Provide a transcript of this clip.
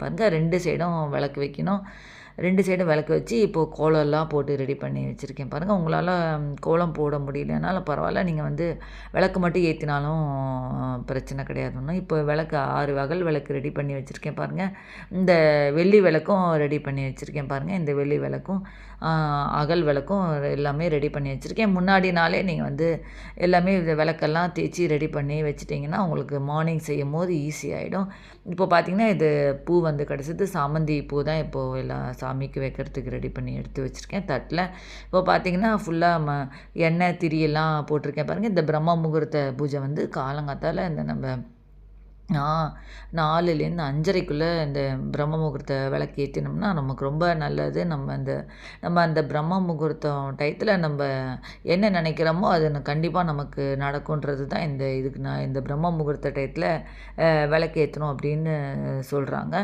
பாருங்கள் 2 சைடும் விளக்கு வைக்கணும். 2 சைடும் விளக்கு வச்சு இப்போது கோலம்லாம் போட்டு ரெடி பண்ணி வச்சுருக்கேன் பாருங்கள். உங்களால் கோலம் போட முடியலனாலும் பரவாயில்ல. நீங்கள் வந்து விளக்கு மட்டும் ஏற்றினாலும் பிரச்சனை கிடையாது ஒன்றும். இப்போ விளக்கு 6 அகல் விளக்கு ரெடி பண்ணி வச்சுருக்கேன் பாருங்கள். இந்த வெள்ளி விளக்கும் ரெடி பண்ணி வச்சுருக்கேன் பாருங்கள். இந்த வெள்ளி விளக்கும் அகல் விளக்கும் எல்லாமே ரெடி பண்ணி வச்சுருக்கேன். முன்னாடி நாளே நீங்கள் வந்து எல்லாமே இந்த விளக்கெல்லாம் தேய்ச்சி ரெடி பண்ணி வச்சுட்டிங்கன்னா உங்களுக்கு மார்னிங் செய்யும்போது ஈஸி ஆகிடும். இப்போ பார்த்திங்கன்னா இது பூ வந்து கிடச்சிது. சாமந்தி பூ தான் இப்போது எல்லாம் சாமிக்கு வைக்கிறதுக்கு ரெடி பண்ணி எடுத்து வச்சுருக்கேன் தட்டில். இப்போ பார்த்திங்கன்னா ஃபுல்லாக எண்ணெய் திரியெல்லாம் போட்டிருக்கேன் பாருங்கள். இந்த பிரம்ம முகூர்த்த பூஜை வந்து காலங்காத்தால இந்த நம்ம 4லேருந்து 5:30க்குள்ளே இந்த பிரம்ம முகூர்த்த விளக்கு ஏற்றினோம்னா நமக்கு ரொம்ப நல்லது. நம்ம அந்த பிரம்ம முகூர்த்தம் டயத்தில் நம்ம என்ன நினைக்கிறோமோ அது கண்டிப்பாக நமக்கு நடக்குன்றது தான் இதுக்கு நான் இந்த பிரம்ம முகூர்த்த டயத்தில் விளக்கு ஏற்றணும் அப்படின்னு சொல்கிறாங்க.